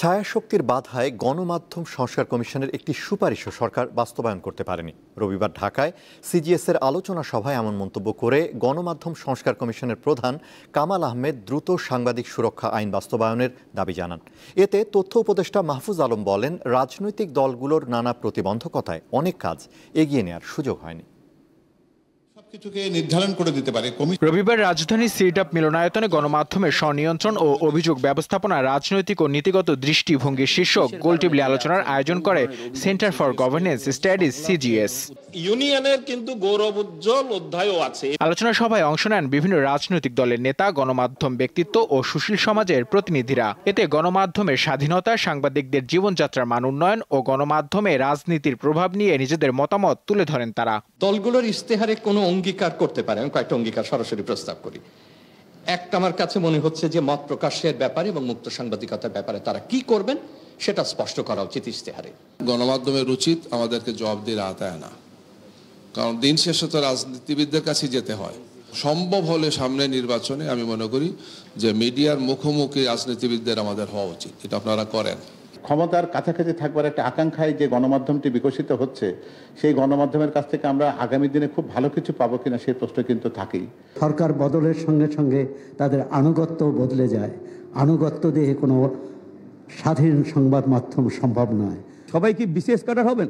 ছায়াশক্তির বাধায় গণমাধ্যম সংস্কার কমিশনের একটি সুপারিশও সরকার বাস্তবায়ন করতে পারেনি। রবিবার ঢাকায় সিজিএস-এর আলোচনা সভায় এমন মন্তব্য করে গণমাধ্যম সংস্কার কমিশনের প্রধান কামাল আহমেদ দ্রুত সাংবাদিক সুরক্ষা আইন বাস্তবায়নের দাবি জানান। এতে তথ্য উপদেষ্টা মাহফুজ আলম বলেন, রাজনৈতিক দলগুলোর নানা প্রতিবন্ধকতায় অনেক কাজ এগিয়ে নেওয়ার সুযোগ হয়নি। রবিবার রাজধানীর সিরডাপ মিলনায়তনে গণমাধ্যমের স্বনিয়ন্ত্রণ ও অভিযোগ ব্যবস্থাপনা, রাজনৈতিক ও নীতিগত দৃষ্টিভঙ্গি শীর্ষক গোলটেবিল আলোচনার আয়োজন করে centre for governance studies CGS. ইউনিয়নের কিন্তু গৌরবোজ্জ্বল অধ্যায়ও আছে। আলোচনা সভায় অংশ নেন বিভিন্ন রাজনৈতিক দলের নেতা, গণমাধ্যম ব্যক্তিত্ব ও সুশীল সমাজের প্রতিনিধিরা। এতে গণমাধ্যমের স্বাধীনতা, সাংবাদিকদের জীবনযাত্রার মান উন্নয়ন ও গণমাধ্যমে রাজনীতির প্রভাব নিয়ে নিজেদের মতামত তুলে ধরেন তারা। দলগুলোর ইশতেহারে কোনো অঙ্গীকার করতে পারে, আমি কয়েকটা অঙ্গীকার সরাসরি প্রস্তাব করি। একটা আমার কাছে মনে হচ্ছে যে মত প্রকাশের ব্যাপারে এবং মুক্ত সাংবাদিকতার ব্যাপারে তারা কি করবেন সেটা স্পষ্ট করা উচিত ইশতেহারে। গণমাধ্যমের উচিত আমাদেরকে জবাব দিয়ে আতায় না, কারণ দিন শেষে তো রাজনীতিবিদদের কাছে যেতে হয়। সম্ভব হলে সামনে নির্বাচনে আমি মনে করি যে মিডিয়ার মুখোমুখি রাজনীতিবিদদের আমাদের হওয়া উচিত। এটা আপনারা করেন। ক্ষমতার কাছাকাছি থাকবার একটা আকাঙ্ক্ষায় যে গণমাধ্যমটি বিকশিত হচ্ছে, সেই গণমাধ্যমের কাছ থেকে আমরা আগামী দিনে খুব ভালো কিছু পাবো কিনা সেই প্রশ্ন কিন্তু থাকেই। সরকার বদলের সঙ্গে সঙ্গে তাদের আনুগত্য বদলে যায়। আনুগত্য দিয়ে কোনো স্বাধীন সংবাদ মাধ্যম সম্ভব নয়। সবাই কি বিসিএস ক্যাডার হবেন?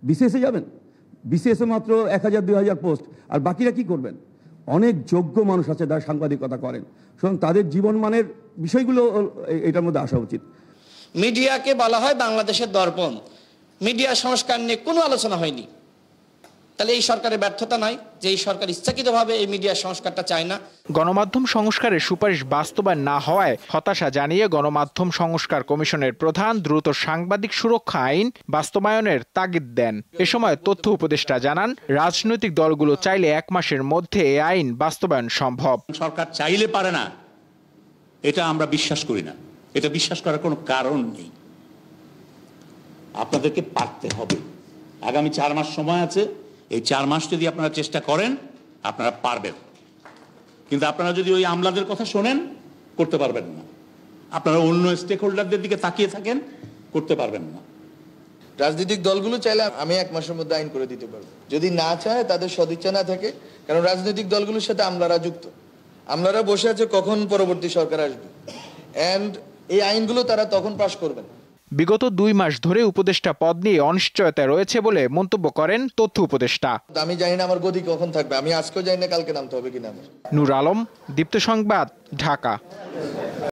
বিসিএসে যাবেন? বিসিএসে মাত্র 1000-2000 পোস্ট, আর বাকিরা কি করবেন? অনেক যোগ্য মানুষ আছে যারা সাংবাদিকতা করেন, সুতরাং তাদের জীবনমানের বিষয়গুলো এটার মধ্যে আসা উচিত। মিডিয়াকে বলা হয় বাংলাদেশের দর্পণ। মিডিয়া সংস্কার নিয়ে কোনো আলোচনা হয়নি। তাহলে এই সরকারের ব্যর্থতা নয় যে এই সরকার ইচ্ছাকৃতভাবে এই মিডিয়া সংস্কারটা চায় না। গণমাধ্যম সংস্কারের সুপারিশ বাস্তবায়ন না হওয়ায় হতাশা জানিয়ে গণমাধ্যম সংস্কার কমিশনের প্রধান দ্রুত সাংবাদিক সুরক্ষা আইন বাস্তবায়নের তাগিদ দেন। এ সময় তথ্য উপদেষ্টা জানান, রাজনৈতিক দলগুলো চাইলে 1 মাসের মধ্যে এই আইন বাস্তবায়ন সম্ভব। সরকার চাইলে পারে না, এটা আমরা বিশ্বাস করি না। এটা বিশ্বাস করার কোনো কারণ নেই। আপনাদেরকে পারতে হবে। আগামী 4 মাস সময় আছে। এই 4 মাস যদি আপনারা চেষ্টা করেন আপনারা পারবেন, কিন্তু আপনারা যদি ওই আমলাদের কথা শোনেন করতে পারবেন না। আপনারা অন্য স্টেক হোল্ডারদের দিকে তাকিয়ে থাকেন, করতে পারবেন না। রাজনৈতিক দলগুলো চাইলে আমি 1 মাসের মধ্যে আইন করে দিতে পারবো, যদি না চায়, তাদের সদিচ্ছা না থাকে। কারণ রাজনৈতিক দলগুলোর সাথে আমলারা যুক্ত, আমলারা বসে আছে কখন পরবর্তী সরকার আসবে, এন্ড এই আইনগুলো তারা তখন পাশ করবেন। বিগত 2 মাস ধরে উপদেষ্টা পদ নিয়ে অনিশ্চয়তা রয়েছে বলে মন্তব্য করেন তথ্য উপদেষ্টা। আমি জানি না আমার গতি কখন থাকবে, আমি আজকেও জানি না কালকে নামতে হবে কিনা। নূর আলম, দীপ্ত সংবাদ, ঢাকা।